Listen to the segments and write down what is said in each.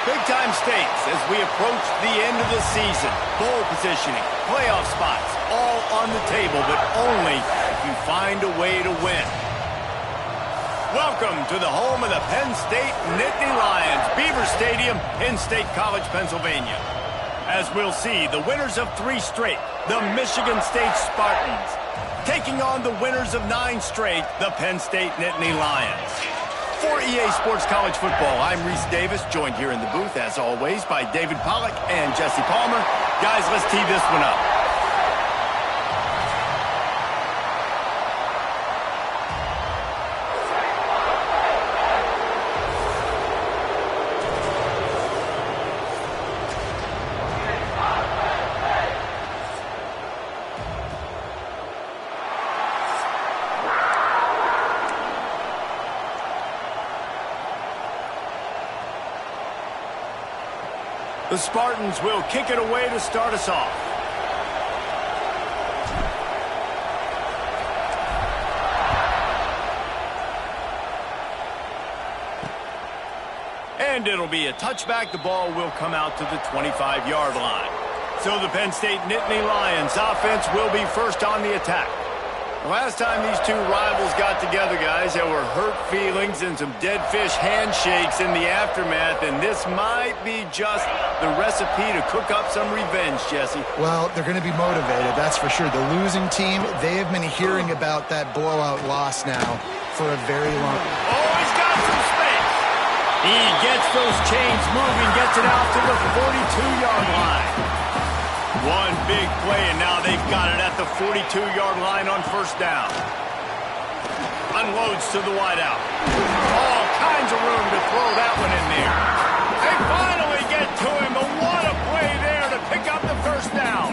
Big-time stakes as we approach the end of the season. Bowl positioning, playoff spots, all on the table, but only if you find a way to win. Welcome to the home of the Penn State Nittany Lions, Beaver Stadium in State College, Pennsylvania. As we'll see, the winners of 3 straight, the Michigan State Spartans, taking on the winners of 9 straight, the Penn State Nittany Lions. For EA Sports College Football, I'm Reese Davis, joined here in the booth, as always, by David Pollack and Jesse Palmer. Guys, let's tee this one up. The Spartans will kick it away to start us off. And it'll be a touchback. The ball will come out to the 25-yard line. So the Penn State Nittany Lions offense will be first on the attack. The last time these two rivals got together, guys, there were hurt feelings and some dead fish handshakes in the aftermath, and this might be just the recipe to cook up some revenge, Jesse. Well, they're going to be motivated, that's for sure. The losing team, they have been hearing about that blowout loss now for a very long time. Oh, he's got some space. He gets those chains moving, gets it out to the 42-yard line. One big play, and now they've got it at the 42-yard line on first down. Unloads to the wideout. All kinds of room to throw that one in there. They finally get to him, but what a play there to pick up the first down.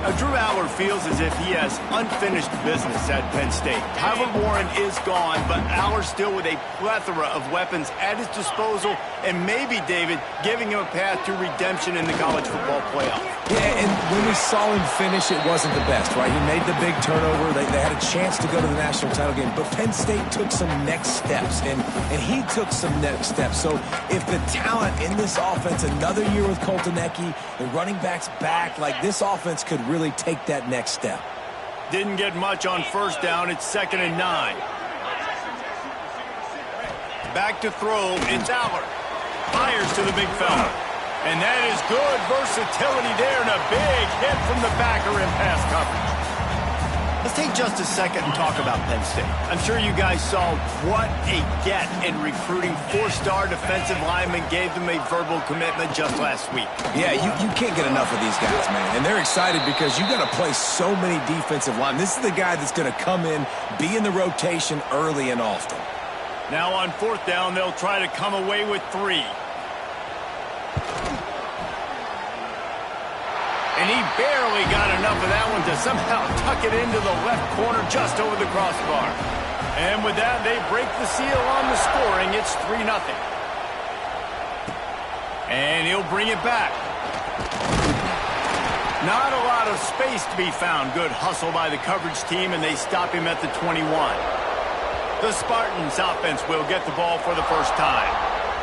Now, Drew Aller feels as if he has unfinished business at Penn State. Tyler Warren is gone, but Aller still with a plethora of weapons at his disposal, and maybe, David, giving him a path to redemption in the college football playoff. Yeah, and when we saw him finish, it wasn't the best, right? He made the big turnover. They had a chance to go to the national title game, but Penn State took some next steps, and he took some next steps. So if the talent in this offense, another year with Colton Ecke, the running backs back, like this offense could really take that next step. Didn't get much on first down. It's 2nd and 9. Back to throw. It's Aller. Fires to the big fella. And that is good versatility there, and a big hit from the backer in pass coverage. Let's take just a second and talk about Penn State. I'm sure you guys saw what a get in recruiting. 4-star defensive linemen gave them a verbal commitment just last week. Yeah, you can't get enough of these guys, man. And they're excited because you got to play so many defensive linemen. This is the guy that's going to come in, be in the rotation early and often. Now on 4th down, they'll try to come away with 3. And he barely got enough of that one to somehow tuck it into the left corner just over the crossbar. And with that, they break the seal on the scoring. It's 3-0. And he'll bring it back. Not a lot of space to be found. Good hustle by the coverage team, and they stop him at the 21. The Spartans offense will get the ball for the first time.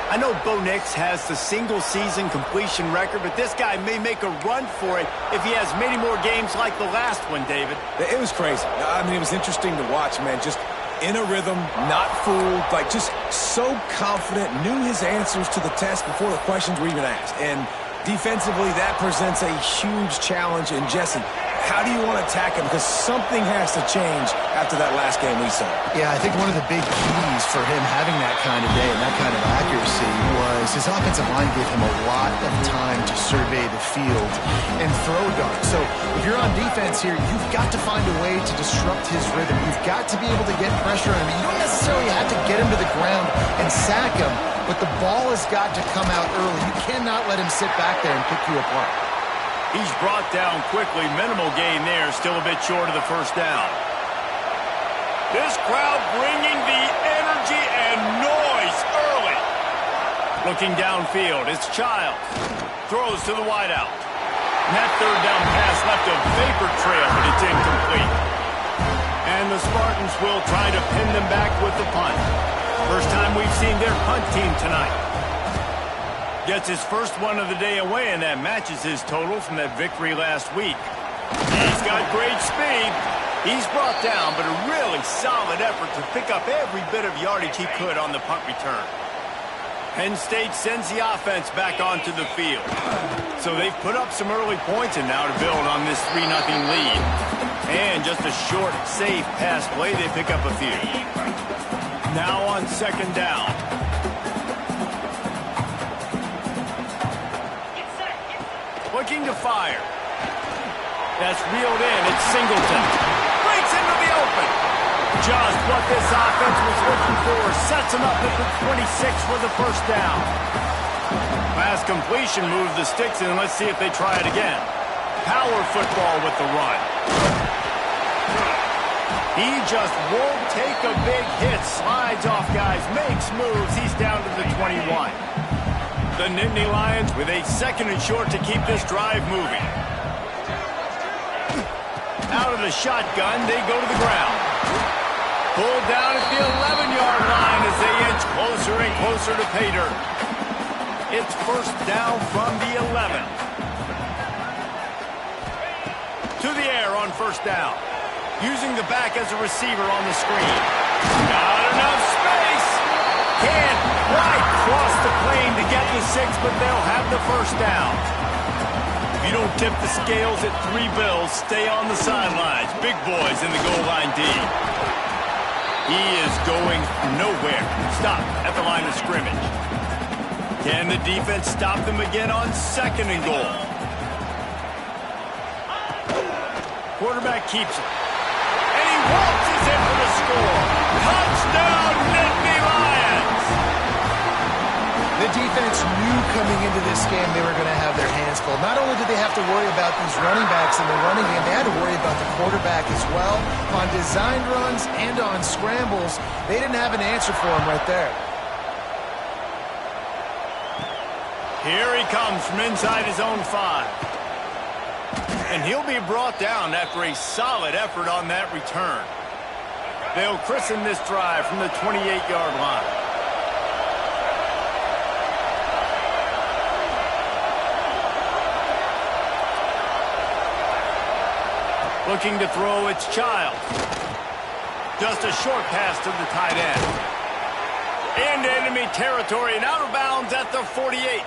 I know Bo Nix has the single-season completion record, but this guy may make a run for it if he has many more games like the last one, David. It was crazy. I mean, it was interesting to watch, man. Just in a rhythm, not fooled, like just so confident, knew his answers to the test before the questions were even asked. And defensively, that presents a huge challenge. And Jesse, how do you want to attack him? Because something has to change after that last game we saw. Yeah, I think one of the big keys for him having that kind of day and that kind of accuracy was his offensive line gave him a lot of time to survey the field and throw yards. So if you're on defense here, you've got to find a way to disrupt his rhythm. You've got to be able to get pressure on him. You don't necessarily have to get him to the ground and sack him, but the ball has got to come out early. You cannot let him sit back there and pick you apart. He's brought down quickly. Minimal gain there. Still a bit short of the first down. This crowd bringing the energy and noise early. Looking downfield, it's Childs. Throws to the wideout. And that 3rd down pass left a vapor trail, but it's incomplete. And the Spartans will try to pin them back with the punt. First time we've seen their punt team tonight. Gets his first one of the day away, and that matches his total from that victory last week. He's got great speed. He's brought down, but a really solid effort to pick up every bit of yardage he could on the punt return. Penn State sends the offense back onto the field. So they've put up some early points, and now to build on this 3-0 lead. And just a short, safe pass play, they pick up a few. Now on second down. Looking to fire. That's reeled in. It's Singleton. Breaks into the open. Just what this offense was looking for. Sets him up at the 26 for the first down. Pass completion moves the sticks in. Let's see if they try it again. Power football with the run. He just won't take a big hit. Slides off guys. Makes moves. He's down to the 21. The Nittany Lions with a second and short to keep this drive moving. Out of the shotgun, they go to the ground. Pulled down at the 11-yard line as they inch closer and closer to pay dirt. It's first down from the 11. To the air on first down. Using the back as a receiver on the screen. Not enough space. Can't quite cross the plane to get the 6, but they'll have the first down. If you don't tip the scales at 3 bills, stay on the sidelines. Big boys in the goal line D. He is going nowhere. Stop at the line of scrimmage. Can the defense stop them again on second and goal? Quarterback keeps it. And he waltzes in for the score. Touchdown, Nittany Lions! The defense knew coming into this game they were going to have their hands full. Not only did they have to worry about these running backs in the running game, they had to worry about the quarterback as well. On designed runs and on scrambles, they didn't have an answer for him right there. Here he comes from inside his own 5. And he'll be brought down after a solid effort on that return. They'll christen this drive from the 28-yard line. Looking to throw, it's Child. Just a short pass to the tight end. Into enemy territory and out of bounds at the 48.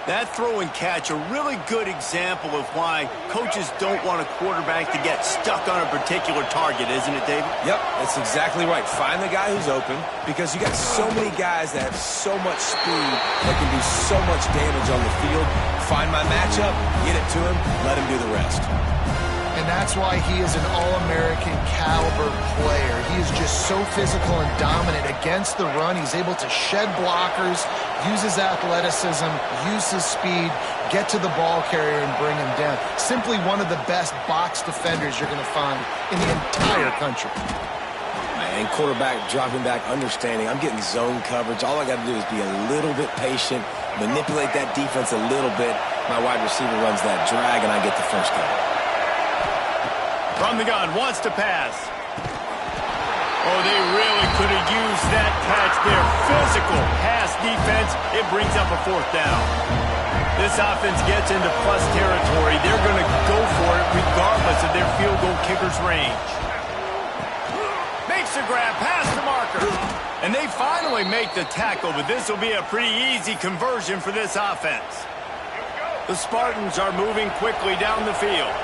That throw and catch, a really good example of why coaches don't want a quarterback to get stuck on a particular target, isn't it, David? Yep, that's exactly right. Find the guy who's open, because you got so many guys that have so much speed that can do so much damage on the field. Find my matchup, get it to him, let him do the rest. And that's why he is an All-American caliber player. He is just so physical and dominant against the run. He's able to shed blockers, use his athleticism, use his speed, get to the ball carrier and bring him down. Simply one of the best box defenders you're going to find in the entire country. And quarterback dropping back, understanding I'm getting zone coverage. All I got to do is be a little bit patient, manipulate that defense a little bit. My wide receiver runs that drag, and I get the first down. From the gun, wants to pass. Oh, they really could have used that catch there. Physical pass defense. It brings up a fourth down. This offense gets into plus territory. They're going to go for it regardless of their field goal kicker's range. Makes the grab, pass to marker. And they finally make the tackle, but this will be a pretty easy conversion for this offense. The Spartans are moving quickly down the field.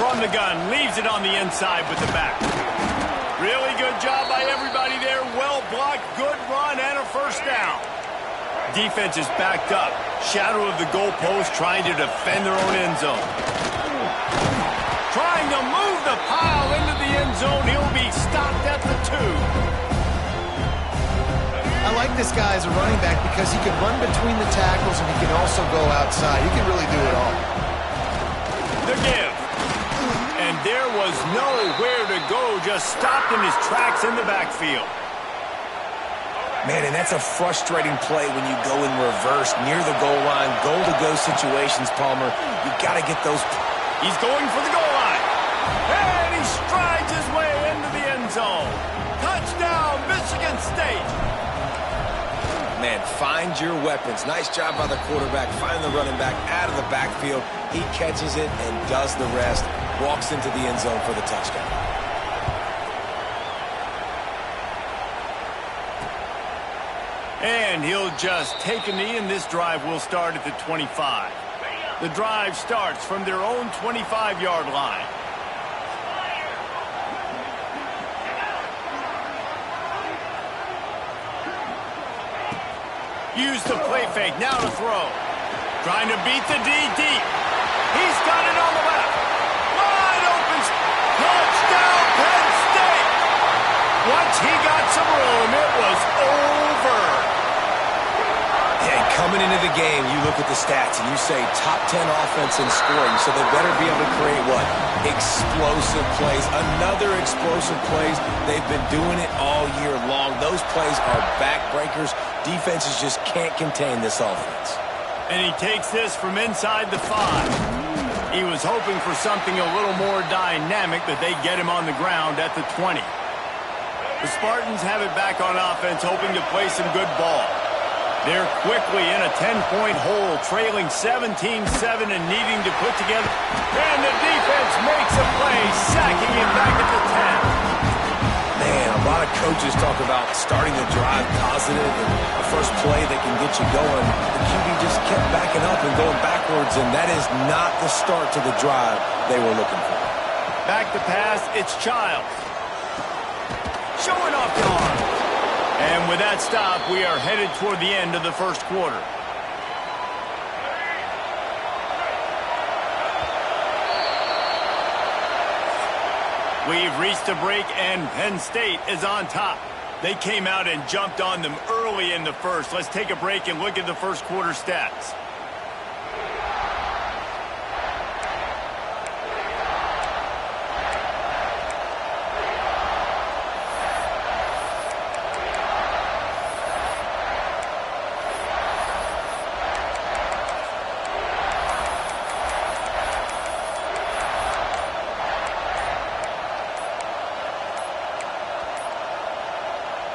From the gun, leaves it on the inside with the back. Really good job by everybody there. Well blocked, good run, and a first down. Defense is backed up. Shadow of the goalpost, trying to defend their own end zone. Trying to move the pile into the end zone. He'll be stopped at the 2. I like this guy as a running back because he can run between the tackles and he can also go outside. He can really do it all. The give. And there was nowhere to go, just stopped in his tracks in the backfield. Man, and that's a frustrating play when you go in reverse near the goal line, goal-to-go situations, Palmer. You got to get those. He's going for the goal line. And he strides his way into the end zone. Touchdown, Michigan State. man, find your weapons. Nice job by the quarterback, finding the running back out of the backfield. He catches it and does the rest. Walks into the end zone for the touchdown. And he'll just take a knee, and this drive will start at the 25. The drive starts from their own 25-yard line. Use the play fake, now to throw. Trying to beat the D deep. He's got it on the left. Wide open. Touchdown, Penn State. Once he got some room, it was over. And coming into the game, you look at the stats and you say top 10 offense in scoring, so they better be able to create what? Explosive plays. Another explosive plays. They've been doing it all year long. Those plays are backbreakers. Defenses just can't contain this offense. And he takes this from inside the 5. He was hoping for something a little more dynamic, but they get him on the ground at the 20. The Spartans have it back on offense, hoping to play some good ball. They're quickly in a 10-point hole, trailing 17-7 and needing to put together. And the defense makes a play, sacking him back at the 10. Man, a lot of coaches talk about starting the drive positive and the first play that can get you going. The QB just kept backing up and going backwards, and that is not the start to the drive they were looking for. Back to pass, it's Childs. Showing off the arm. And with that stop, we are headed toward the end of the first quarter. We've reached a break, and Penn State is on top. They came out and jumped on them early in the first. Let's take a break and look at the first quarter stats.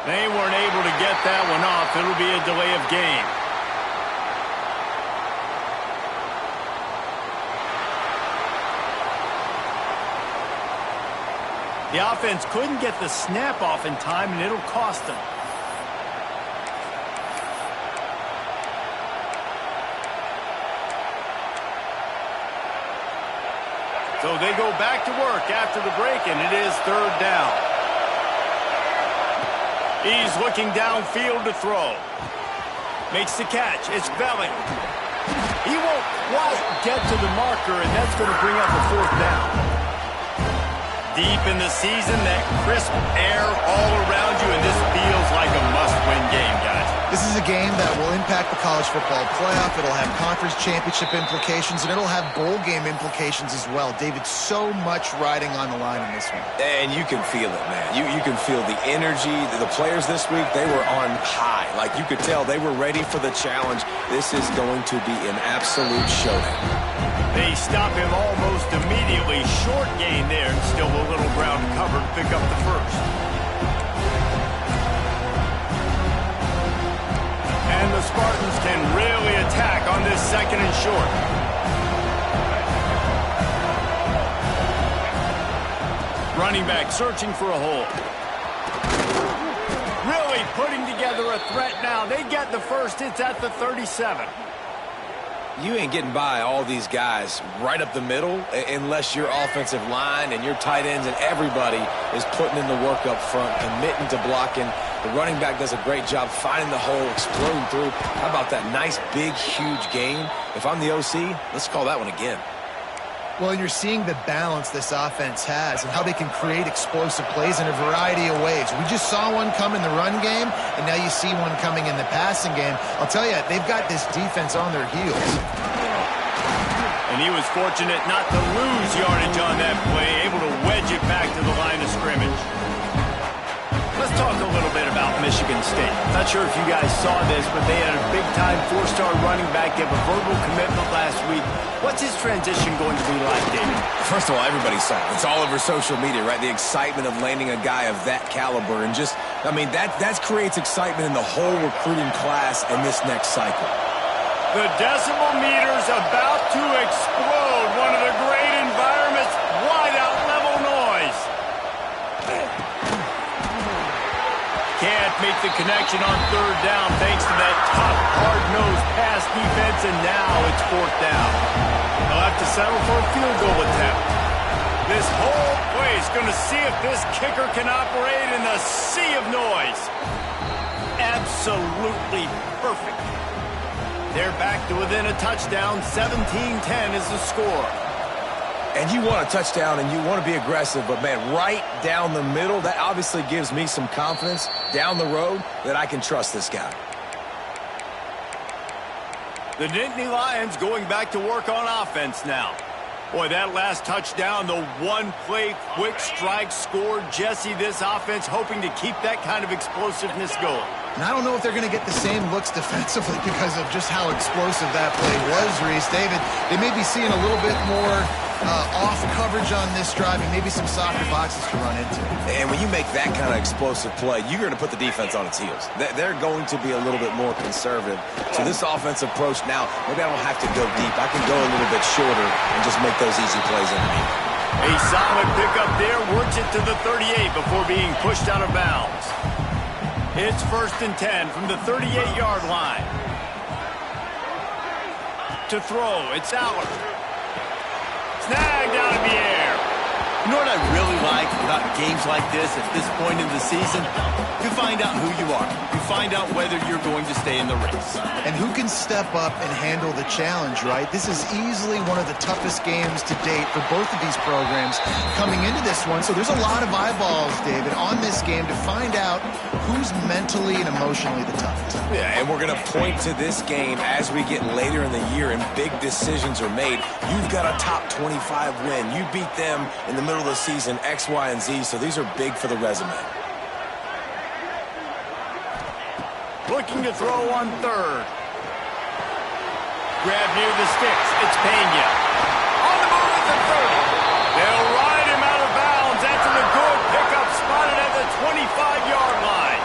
They weren't able to get that one off. It'll be a delay of game. The offense couldn't get the snap off in time, and it'll cost them. So they go back to work after the break, and it is third down. He's looking downfield to throw. Makes the catch. It's Belling. He won't quite get to the marker, and that's going to bring up a fourth down. Deep in the season, that crisp air all around you, and this feels like a must-win game, guys. This is a game that will impact the college football playoff. It'll have conference championship implications, and it'll have bowl game implications as well. David, so much riding on the line in this one. And you can feel it, man. You can feel the energy. The players this week, they were on high. Like, you could tell they were ready for the challenge. This is going to be an absolute showdown. They stop him almost immediately. Short gain there, and still a little ground covered to pick up the first. And the Spartans can really attack on this second and short. Running back searching for a hole. Really putting together a threat now. They get the first. It's at the 37. You ain't getting by all these guys right up the middle unless your offensive line and your tight ends and everybody is putting in the work up front, committing to blocking. The running back does a great job finding the hole, exploding through. How about that nice, big, huge gain? If I'm the OC, let's call that one again. Well, you're seeing the balance this offense has and how they can create explosive plays in a variety of ways. We just saw one come in the run game, and now you see one coming in the passing game. I'll tell you, they've got this defense on their heels. And he was fortunate not to lose yardage on that play, able to wedge it back to the line of scrimmage. Let's talk a little bit about Michigan State. Not sure if you guys saw this, but they had a big-time four-star running back give a verbal commitment last week. What's his transition going to be like, David? First of all, everybody saw it. It's all over social media, right? The excitement of landing a guy of that caliber. And just, I mean, that creates excitement in the whole recruiting class in this next cycle. The decibel meter's about to explode. One of the great environments, wide-out level noise. Can't make the connection on third down thanks to that tough, hard-nosed pass defense, and now it's fourth down. They'll have to settle for a field goal attempt. This whole place going to see if this kicker can operate in the sea of noise. Absolutely perfect. They're back to within a touchdown. 17-10 is the score. And you want a touchdown and you want to be aggressive, but, man, right down the middle, that obviously gives me some confidence down the road that I can trust this guy. The Nittany Lions going back to work on offense now. Boy, that last touchdown, the one-play quick strike scored. Jesse, this offense hoping to keep that kind of explosiveness going. And I don't know if they're going to get the same looks defensively because of just how explosive that play was, Reese. David, they may be seeing a little bit more off coverage on this drive and maybe some softer boxes to run into. And when you make that kind of explosive play, you're going to put the defense on its heels. They're going to be a little bit more conservative. So this offensive approach now, maybe I don't have to go deep. I can go a little bit shorter and just make those easy plays underneath. A solid pickup there, works it to the 38 before being pushed out of bounds. It's 1st and 10 from the 38-yard line. To throw, it's Aller. Snagged out of the air. You know what I really like about games like this at this point in the season? You find out who you are. You find out whether you're going to stay in the race. And who can step up and handle the challenge, right? This is easily one of the toughest games to date for both of these programs coming into this one. So there's a lot of eyeballs, David, on this game to find out who's mentally and emotionally the toughest. Yeah, and we're going to point to this game as we get later in the year and big decisions are made. You've got a top 25 win. You beat them in the middle of the season, X, Y, and Z, so these are big for the resume. Looking to throw on third. Grab near the sticks. It's Pena. On the move at the 30. They'll ride him out of bounds. That's a good pickup, spotted at the 25-yard line.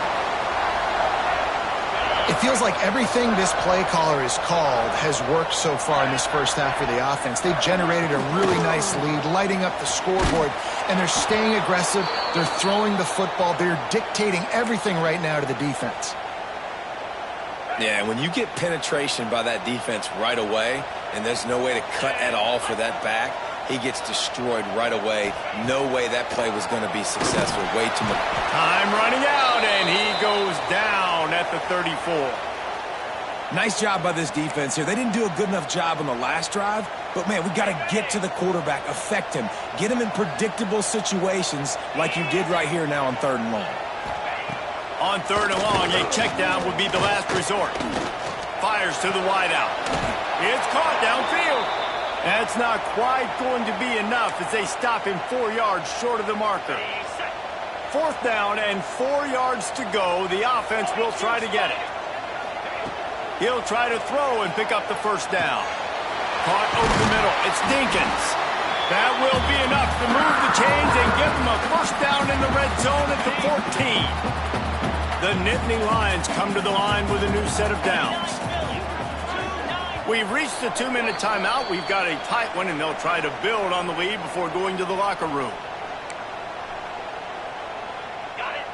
It feels like everything this play caller has called has worked so far in this first half for the offense. They've generated a really nice lead, lighting up the scoreboard, and they're staying aggressive. They're throwing the football. They're dictating everything right now to the defense. Yeah, when you get penetration by that defense right away, and there's no way to cut at all for that back, he gets destroyed right away. No way that play was going to be successful. Way too much. Time running out, and he goes down at the 34. Nice job by this defense here. They didn't do a good enough job on the last drive, but, man, we got to get to the quarterback, affect him, get him in predictable situations like you did right here now on 3rd and long. On 3rd and long, a check down would be the last resort. Fires to the wideout. It's caught downfield. That's not quite going to be enough as they stop him 4 yards short of the marker. 4th down and 4 yards to go. The offense will try to get it. He'll try to throw and pick up the 1st down. Caught over the middle. It's Dinkins. That will be enough to move the chains and give them a 1st down in the red zone at the 14. The Nittany Lions come to the line with a new set of downs. We've reached the 2-minute timeout. We've got a tight one, and they'll try to build on the lead before going to the locker room.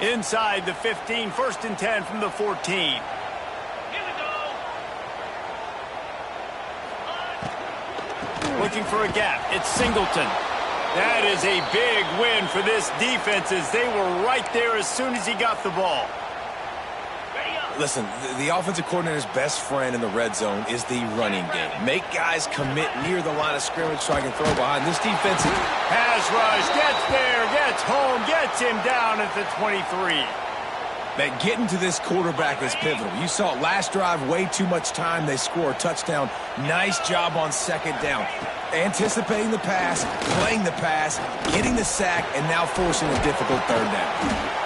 Inside the 15, 1st and 10 from the 14. Looking for a gap. It's Singleton. That is a big win for this defense as they were right there as soon as he got the ball. Listen, the offensive coordinator's best friend in the red zone is the running game. Make guys commit near the line of scrimmage so I can throw behind. This defense... Pass rush, gets there, gets home, gets him down at the 23. Man, getting to this quarterback is pivotal. You saw it last drive, way too much time. They score a touchdown. Nice job on 2nd down. Anticipating the pass, playing the pass, getting the sack, and now forcing a difficult 3rd down.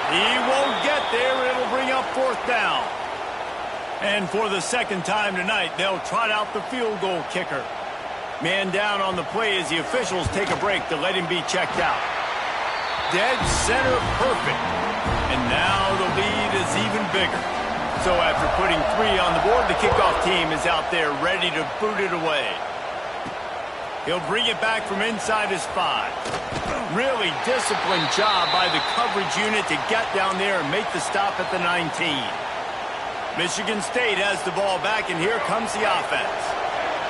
He won't get there. It'll bring up 4th down. And for the 2nd time tonight, they'll trot out the field goal kicker. Man down on the play as the officials take a break to let him be checked out. Dead center perfect. And now the lead is even bigger. So after putting 3 on the board, the kickoff team is out there ready to boot it away. He'll bring it back from inside his 5. Really disciplined job by the coverage unit to get down there and make the stop at the 19. Michigan State has the ball back, and here comes the offense.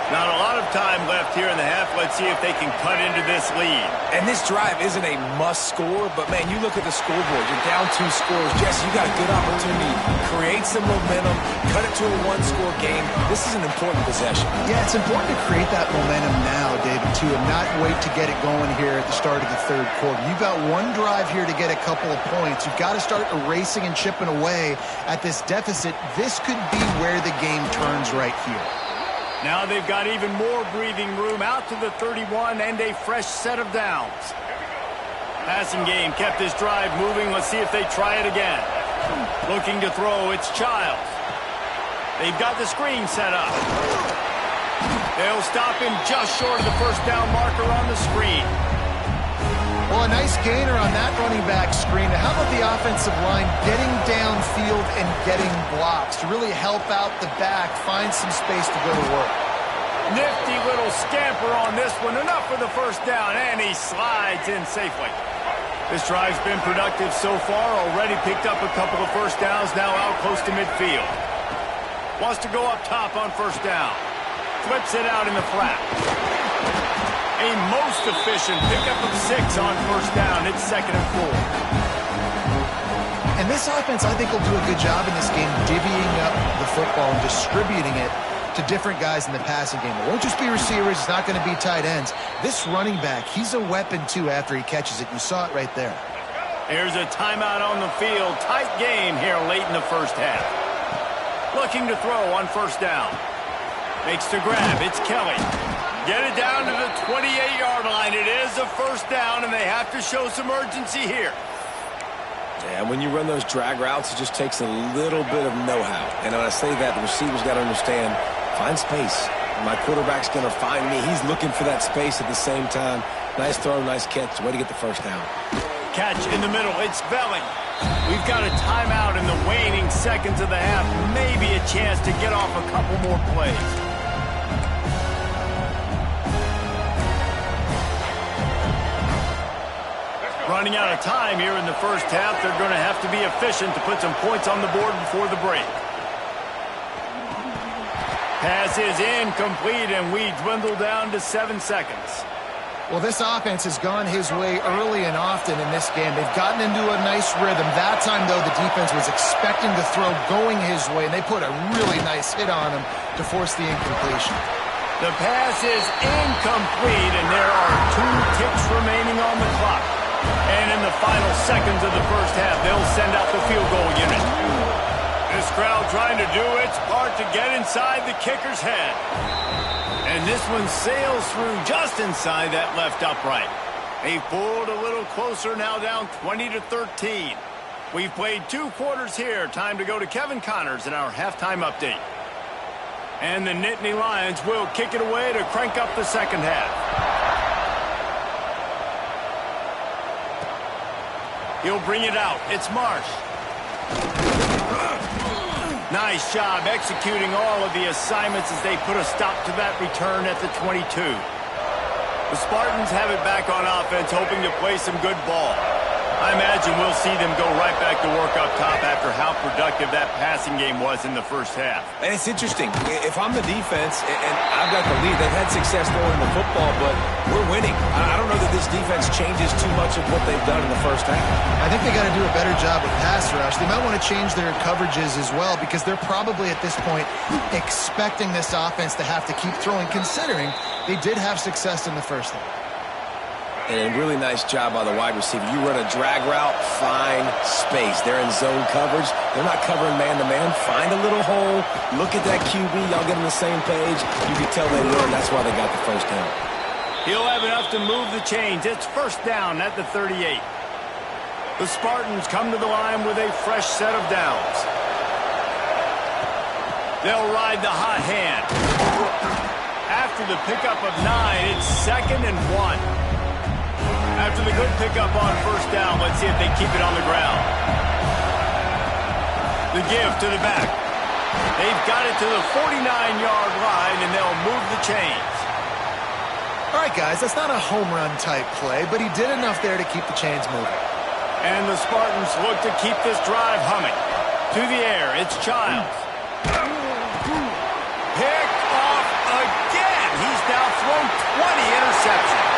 Not a lot of time left here in the half. Let's see if they can cut into this lead. And this drive isn't a must score, but, man, you look at the scoreboard. You're down 2 scores. Jesse, you got a good opportunity. Create some momentum. Cut it to a 1-score game. This is an important possession. Yeah, it's important to create that momentum now, David, too, and not wait to get it going here at the start of the 3rd quarter. You've got 1 drive here to get a couple of points. You've got to start erasing and chipping away at this deficit. This could be where the game turns right here. Now they've got even more breathing room out to the 31 and a fresh set of downs. Passing game kept this drive moving. Let's see if they try it again. Looking to throw, it's Childs. They've got the screen set up. They'll stop him just short of the 1st down marker on the screen. Well, a nice gainer on that running back screen. How about the offensive line getting downfield and getting blocks to really help out the back, find some space to go to work? Nifty little scamper on this one. Enough for the 1st down, and he slides in safely. This drive's been productive so far. Already picked up a couple of 1st downs, now out close to midfield. Wants to go up top on 1st down. Flips it out in the flat. A most efficient pickup of 6 on 1st down. It's 2nd and 4. And this offense, I think, will do a good job in this game divvying up the football and distributing it to different guys in the passing game. It won't just be receivers. It's not going to be tight ends. This running back, he's a weapon, too, after he catches it. You saw it right there. Here's a timeout on the field. Tight game here late in the 1st half. Looking to throw on 1st down. Makes the grab. It's Kelly. Get it down to the 28-yard line. It is a 1st down, and they have to show some urgency here. Yeah, when you run those drag routes, it just takes a little bit of know-how. And when I say that, the receiver's got to understand, find space. My quarterback's going to find me. He's looking for that space at the same time. Nice throw, nice catch. Way to get the 1st down. Catch in the middle. It's Belling. We've got a timeout in the waning seconds of the half. Maybe a chance to get off a couple more plays. Running out of time here in the 1st half. They're going to have to be efficient to put some points on the board before the break. Pass is incomplete, and we dwindle down to 7 seconds. Well, this offense has gone his way early and often in this game. They've gotten into a nice rhythm. That time, though, the defense was expecting the throw going his way, and they put a really nice hit on him to force the incompletion. The pass is incomplete, and there are 2 ticks remaining on the clock. And in the final seconds of the 1st half, they'll send out the field goal unit. This crowd trying to do its part to get inside the kicker's head. And this one sails through just inside that left upright. They pulled a little closer, now down 20-13. We've played 2 quarters here. Time to go to Kevin Connors in our halftime update. And the Nittany Lions will kick it away to crank up the 2nd half. He'll bring it out. It's Marsh. Nice job executing all of the assignments as they put a stop to that return at the 22. The Spartans have it back on offense, hoping to play some good ball. I imagine we'll see them go right back to work up top after how productive that passing game was in the 1st half. And it's interesting. If I'm the defense and I've got the lead, they've had success throwing the football, but we're winning. I don't know that this defense changes too much of what they've done in the 1st half. I think they got to do a better job with pass rush. They might want to change their coverages as well, because they're probably at this point expecting this offense to have to keep throwing, considering they did have success in the 1st half. And a really nice job by the wide receiver. You run a drag route, find space. They're in zone coverage. They're not covering man-to-man. Find a little hole. Look at that QB. Y'all get on the same page. You can tell they learned. That's why they got the 1st down. He'll have enough to move the chains. It's 1st down at the 38. The Spartans come to the line with a fresh set of downs. They'll ride the hot hand. After the pickup of 9, it's 2nd and 1. After the good pickup on first down, let's see if they keep it on the ground. The give to the back. They've got it to the 49-yard line, and they'll move the chains. All right, guys, that's not a home run type play, but he did enough there to keep the chains moving. And the Spartans look to keep this drive humming. To the air, it's Childs. Pick off again. He's now thrown 20 interceptions.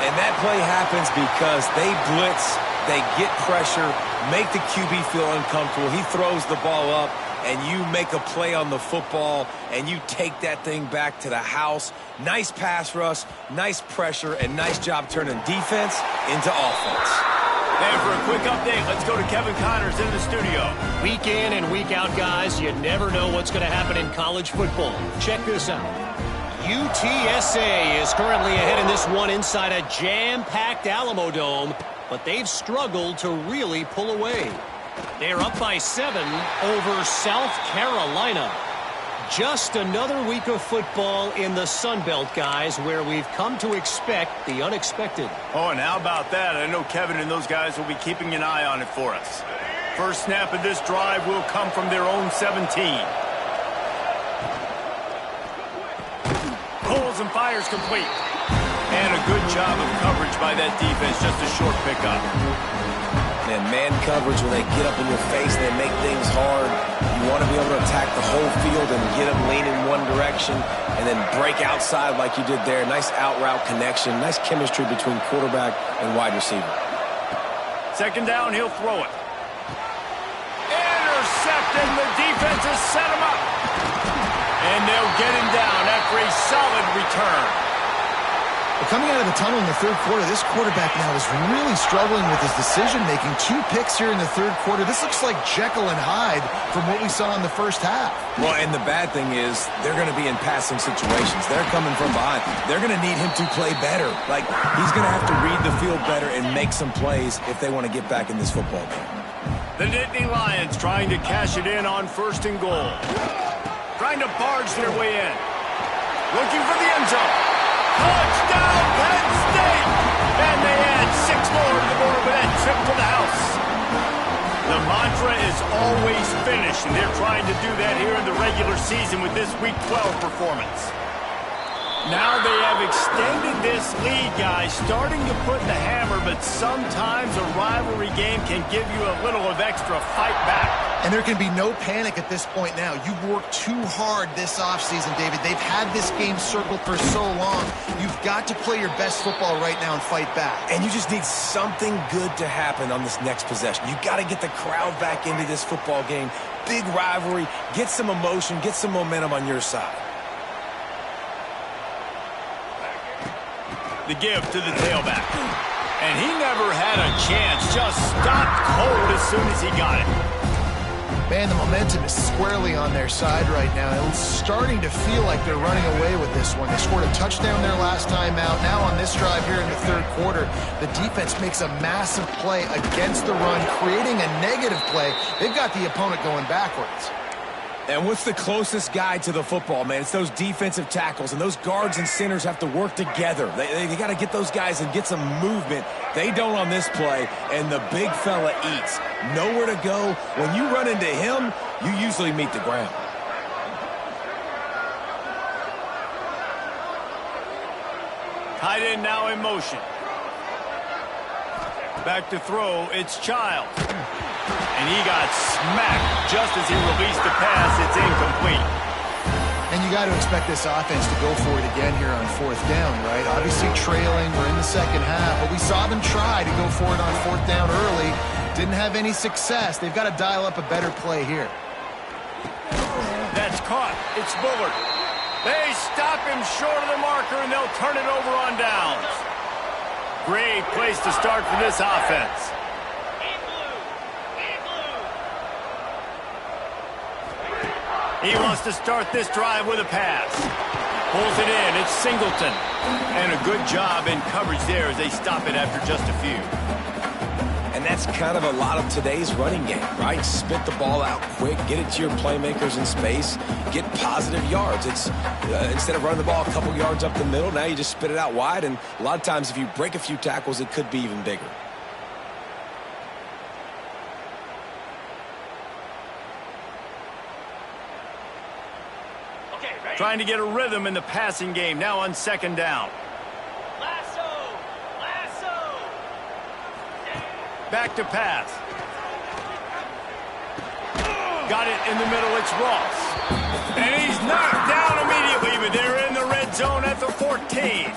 And that play happens because they blitz, they get pressure, make the QB feel uncomfortable. He throws the ball up, and you make a play on the football, and you take that thing back to the house. Nice pass rush, nice pressure, and nice job turning defense into offense. And for a quick update, let's go to Kevin Connors in the studio. Week in and week out, guys, you never know what's going to happen in college football. Check this out. UTSA is currently ahead in this one inside a jam-packed Alamo Dome, but they've struggled to really pull away. They're up by 7 over South Carolina. Just another week of football in the Sun Belt, guys, where we've come to expect the unexpected. Oh, and how about that? I know Kevin and those guys will be keeping an eye on it for us. First snap of this drive will come from their own 17. Pulls and fires complete. And a good job of coverage by that defense, just a short pickup. And man coverage, when they get up in your face and they make things hard, you want to be able to attack the whole field and get them leaning one direction and then break outside like you did there. Nice out route connection, nice chemistry between quarterback and wide receiver. Second down, he'll throw it. Intercepted, the defense has set him up. And they'll get him down after a solid return. But coming out of the tunnel in the third quarter, this quarterback now is really struggling with his decision-making. 2 picks here in the third quarter. This looks like Jekyll and Hyde from what we saw in the first half. Well, and the bad thing is they're going to be in passing situations. They're coming from behind. They're going to need him to play better. Like, he's going to have to read the field better and make some plays if they want to get back in this football game. The Nittany Lions trying to cash it in on 1st and goal. Trying to barge their way in. Looking for the end zone. Touchdown, Penn State! And they add 6 more to the board with that trip to the house. The mantra is always finish, and they're trying to do that here in the regular season with this Week 12 performance. Now they have extended this lead, guys, starting to put the hammer, but sometimes a rivalry game can give you a little of extra fight back. And there can be no panic at this point now. You've worked too hard this offseason, David. They've had this game circled for so long. You've got to play your best football right now and fight back. And you just need something good to happen on this next possession. You got to get the crowd back into this football game. Big rivalry. Get some emotion. Get some momentum on your side. The give to the tailback. And he never had a chance. Just stopped cold as soon as he got it. Man, the momentum is squarely on their side right now. It's starting to feel like they're running away with this one. They scored a touchdown their last time out. Now on this drive here in the third quarter, the defense makes a massive play against the run, creating a negative play. They've got the opponent going backwards. And what's the closest guy to the football, man? It's those defensive tackles, and those guards and centers have to work together. They got to get those guys and get some movement. They don't on this play, and the big fella eats. Nowhere to go. When you run into him, you usually meet the ground. Tight end now in motion. Back to throw, it's Child. And he got smacked just as he released the pass. It's incomplete. And you got to expect this offense to go for it again here on 4th down, right? Obviously trailing, we're in the second half, but we saw them try to go for it on 4th down early. Didn't have any success. They've got to dial up a better play here. That's caught. It's Bullard. They stop him short of the marker, and they'll turn it over on downs. Great place to start for this offense. He wants to start this drive with a pass. Pulls it in. It's Singleton. And a good job in coverage there as they stop it after just a few. And that's kind of a lot of today's running game, right? Spit the ball out quick, get it to your playmakers in space, get positive yards. It's instead of running the ball a couple yards up the middle, now you just spit it out wide. And a lot of times if you break a few tackles, it could be even bigger. Trying to get a rhythm in the passing game now on 2nd down. Back to pass. Got it in the middle. It's Ross. And he's knocked down immediately, but they're in the red zone at the 14.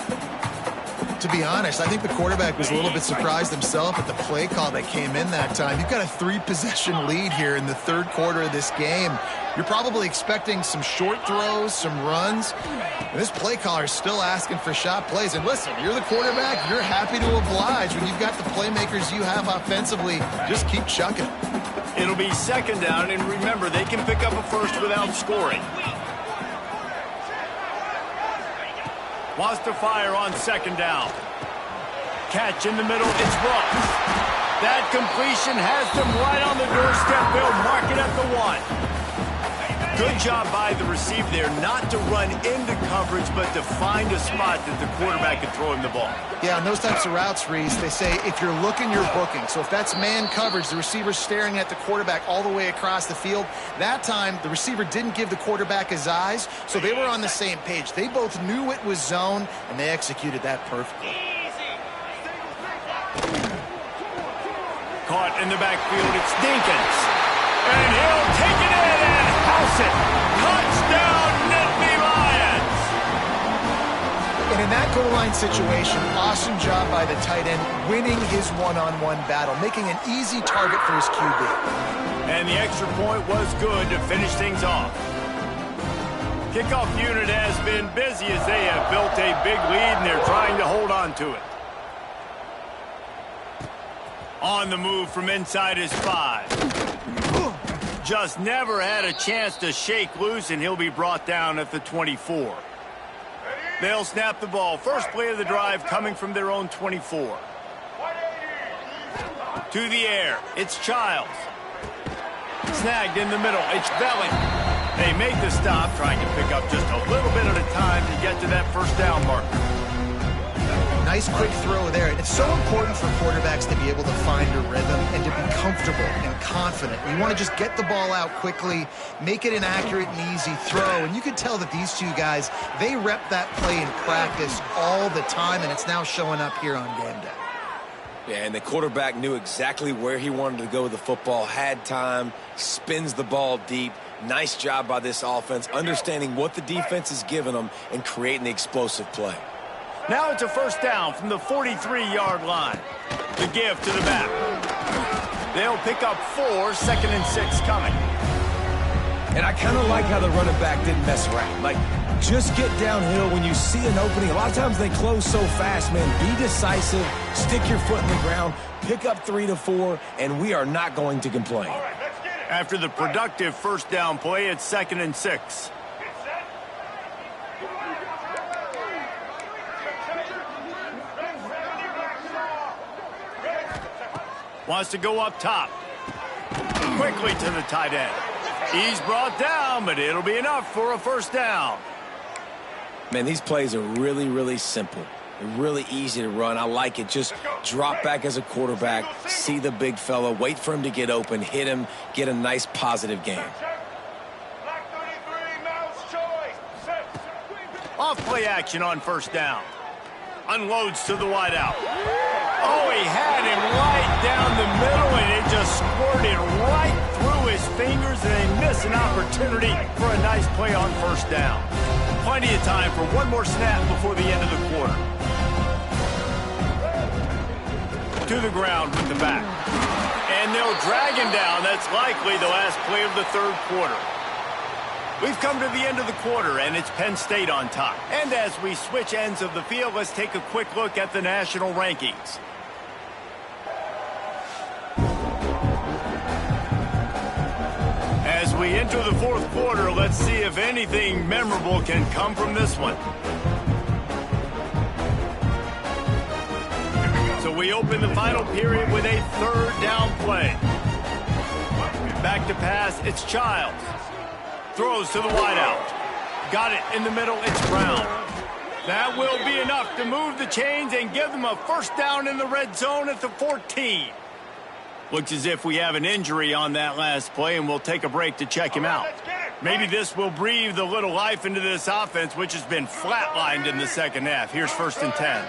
To be honest, I think the quarterback was a little bit surprised himself at the play call that came in that time. You've got a 3-possession lead here in the third quarter of this game. You're probably expecting some short throws, some runs. And this play caller is still asking for shot plays. And listen, you're the quarterback. You're happy to oblige when you've got the playmakers you have offensively. Just keep chucking. It'll be 2nd down, and remember, they can pick up a first without scoring. Wants to fire on 2nd down. Catch in the middle, it's Ross. That completion has them right on the doorstep. They'll mark it at the 1. Good job by the receiver there, not to run into coverage, but to find a spot that the quarterback can throw him the ball. Yeah, on those types of routes, Reese, they say if you're looking, you're booking. So if that's man coverage, the receiver's staring at the quarterback all the way across the field. That time, the receiver didn't give the quarterback his eyes, so they were on the same page. They both knew it was zone, and they executed that perfectly. Caught in the backfield, it's Dinkins. And he'll take it in and house it. Touchdown, Nittany Lions! And in that goal line situation, awesome job by the tight end, winning his one-on-one battle, making an easy target for his QB. And the extra point was good to finish things off. Kickoff unit has been busy as they have built a big lead, and they're trying to hold on to it. On the move from inside his 5. Just never had a chance to shake loose, and he'll be brought down at the 24. They'll snap the ball. First play of the drive coming from their own 24. To the air. It's Childs. Snagged in the middle. It's Belling. They make the stop, trying to pick up just a little bit at a time to get to that first down marker. Nice quick throw there. It's so important for quarterbacks to be able to find a rhythm and to be comfortable and confident. You want to just get the ball out quickly, make it an accurate and easy throw. And you can tell that these two guys, they rep that play in practice all the time, and it's now showing up here on game day. Yeah, and the quarterback knew exactly where he wanted to go with the football, had time, spins the ball deep. Nice job by this offense, understanding what the defense is giving them and creating the explosive play. Now it's a first down from the 43-yard line. The give to the back. They'll pick up 4, 2nd and 6 coming. And I kind of like how the running back didn't mess around. Like, just get downhill when you see an opening. A lot of times they close so fast, man. Be decisive, stick your foot in the ground, pick up 3 to 4, and we are not going to complain. After the productive first down play, it's 2nd and 6. Wants to go up top. Quickly to the tight end. He's brought down, but it'll be enough for a first down. Man, these plays are really, really simple. They're really easy to run. I like it. Just drop back as a quarterback, see the big fella, wait for him to get open, hit him, get a nice positive game. Off play action on first down. Unloads to the wideout. Oh, he had him right down the middle, and it just squirted right through his fingers, and they miss an opportunity for a nice play on first down. Plenty of time for one more snap before the end of the quarter. To the ground with the back. And they'll drag him down. That's likely the last play of the third quarter. We've come to the end of the quarter, and it's Penn State on top. And as we switch ends of the field, let's take a quick look at the national rankings. As we enter the fourth quarter, let's see if anything memorable can come from this one. So we open the final period with a third down play. Back to pass, it's Childs. Throws to the wideout. Got it in the middle, it's Brown. That will be enough to move the chains and give them a first down in the red zone at the 14. Looks as if we have an injury on that last play, and we'll take a break to check him out. Maybe this will breathe a little life into this offense, which has been flatlined in the second half. Here's 1st and 10.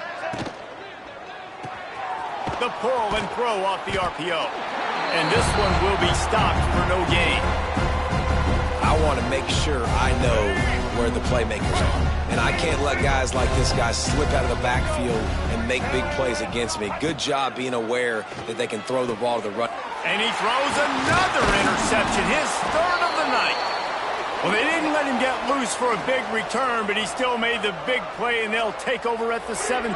The pull and throw off the RPO. And this one will be stopped for no gain. I want to make sure I know where the playmakers are. And I can't let guys like this guy slip out of the backfield and make big plays against me. Good job being aware that they can throw the ball to the run. And he throws another interception, his third of the night. Well, they didn't let him get loose for a big return, but he still made the big play, and they'll take over at the 17.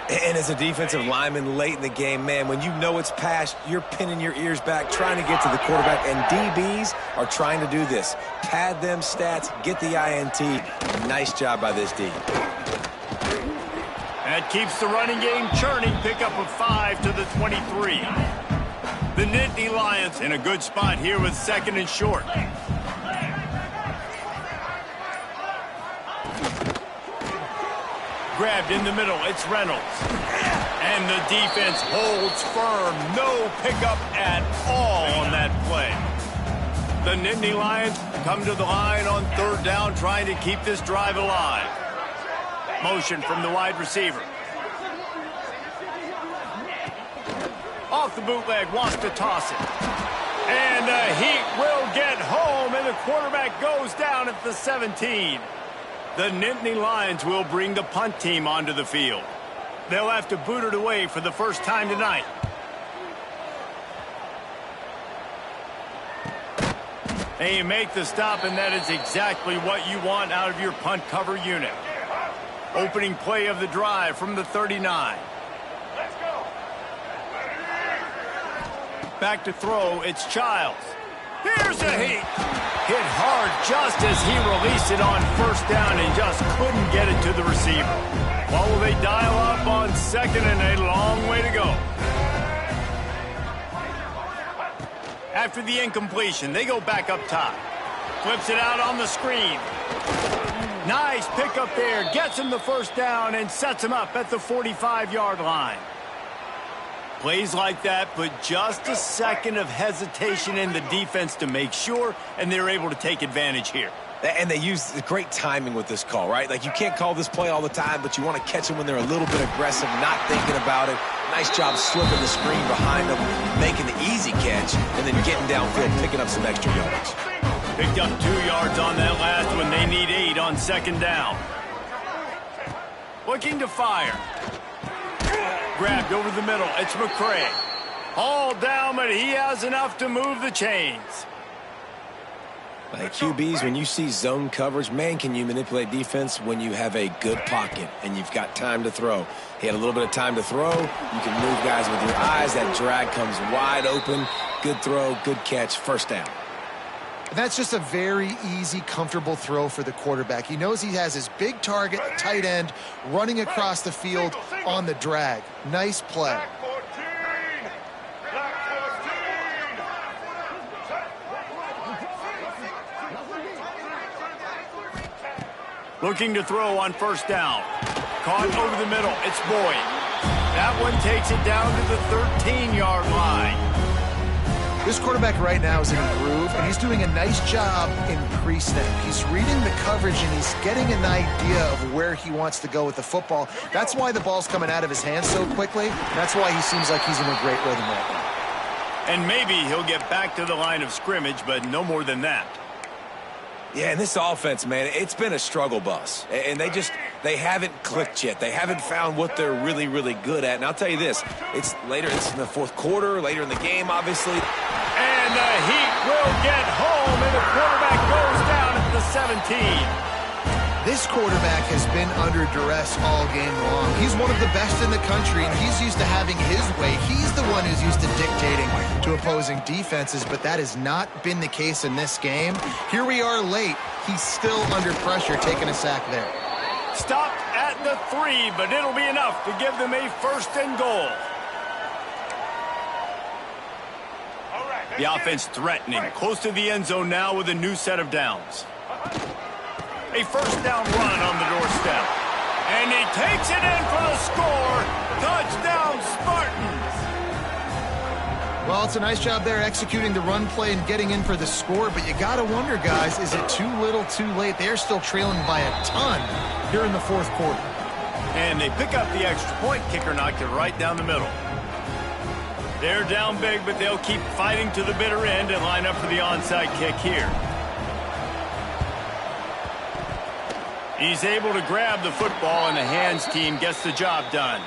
And as a defensive lineman late in the game, man, when you know it's past, you're pinning your ears back, trying to get to the quarterback, and DBs are trying to do this. Pad them stats, get the INT. Nice job by this D. That keeps the running game churning. Pickup of 5 to the 23. The Nittany Lions in a good spot here with 2nd and short. Grabbed in the middle, it's Reynolds. And the defense holds firm. No pickup at all on that play. The Nittany Lions come to the line on third down, trying to keep this drive alive. Motion from the wide receiver. Off the bootleg, wants to toss it. And the Heat will get home, and the quarterback goes down at the 17. The Nittany Lions will bring the punt team onto the field. They'll have to boot it away for the first time tonight. And you make the stop, and that is exactly what you want out of your punt cover unit. Opening play of the drive from the 39. Let's go. Back to throw, it's Childs. Here's a heat. Hit hard just as he released it on first down and just couldn't get it to the receiver. What will they dial up on second, and a long way to go. After the incompletion, they go back up top. Flips it out on the screen. Nice pickup there. Gets him the first down and sets him up at the 45-yard line. Plays like that put just a second of hesitation in the defense to make sure, and they're able to take advantage here. And they use great timing with this call, right? Like, you can't call this play all the time, but you want to catch them when they're a little bit aggressive, not thinking about it. Nice job slipping the screen behind them, making the easy catch, and then getting downfield, picking up some extra yards. Picked up 2 yards on that last one. They need 8 on second down. Looking to fire. Grabbed over the middle. It's McCray. All down, but he has enough to move the chains. Like QBs, when you see zone coverage, man, can you manipulate defense when you have a good pocket and you've got time to throw. He had a little bit of time to throw. You can move guys with your eyes. That drag comes wide open. Good throw, good catch, first down. That's just a very easy, comfortable throw for the quarterback. He knows he has his big target, tight end, running across the field on the drag. Nice play. Black 14. Black 14. Looking to throw on first down. Caught over the middle. It's Boyd. That one takes it down to the 13-yard line. This quarterback right now is in a groove, and he's doing a nice job in pre-snap. He's reading the coverage, and he's getting an idea of where he wants to go with the football. That's why the ball's coming out of his hands so quickly. That's why he seems like he's in a great rhythm right now. And maybe he'll get back to the line of scrimmage, but no more than that. Yeah, and this offense, man, it's been a struggle bus. And they haven't clicked yet. They haven't found what they're really, really good at. And I'll tell you this, it's in the fourth quarter, later in the game, obviously. And the Heat will get home, and the quarterback goes down at the 17. This quarterback has been under duress all game long. He's one of the best in the country, and he's used to having his way. He's the one who's used to dictating to opposing defenses, but that has not been the case in this game. Here we are late. He's still under pressure, taking a sack there. Stopped at the 3, but it'll be enough to give them a first and goal. The offense threatening, close to the end zone now with a new set of downs. A first down run on the doorstep. And he takes it in for the score. Touchdown, Spartans. Well, it's a nice job there executing the run play and getting in for the score, but you got to wonder, guys, is it too little too late? They're still trailing by a ton here in the fourth quarter. And they pick up the extra point. Kicker knocked it right down the middle. They're down big, but they'll keep fighting to the bitter end and line up for the onside kick here. He's able to grab the football, and the hands team gets the job done.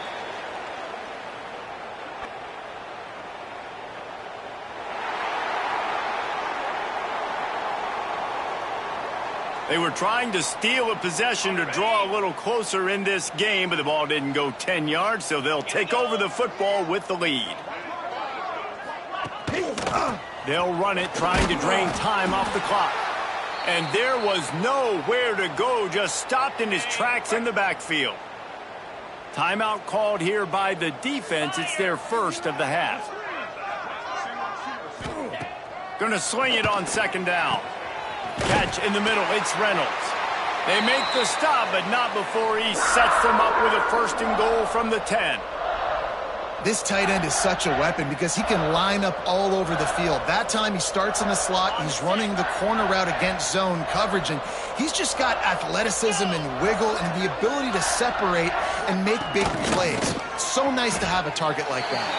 They were trying to steal a possession to draw a little closer in this game, but the ball didn't go 10 yards, so they'll take over the football with the lead. They'll run it, trying to drain time off the clock. And there was nowhere to go, just stopped in his tracks in the backfield. Timeout called here by the defense. It's their first of the half. Gonna sling it on second down. Catch in the middle, it's Reynolds. They make the stop, but not before he sets them up with a first and goal from the 10. This tight end is such a weapon because he can line up all over the field. That time he starts in the slot, he's running the corner route against zone coverage, and he's just got athleticism and wiggle and the ability to separate and make big plays. So nice to have a target like that.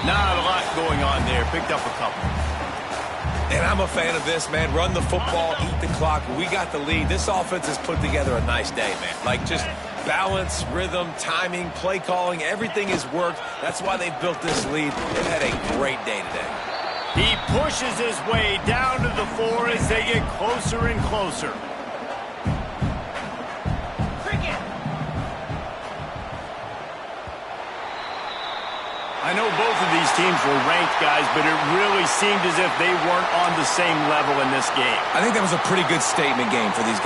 Not a lot going on there. Picked up a couple. And I'm a fan of this, man. Run the football, eat the clock. We got the lead. This offense has put together a nice day, man. Like, just balance, rhythm, timing, play calling, everything has worked. That's why they've built this lead. They've had a great day today. He pushes his way down to the 4 as they get closer and closer. I know both of these teams were ranked, guys, but it really seemed as if they weren't on the same level in this game. I think that was a pretty good statement game for these guys.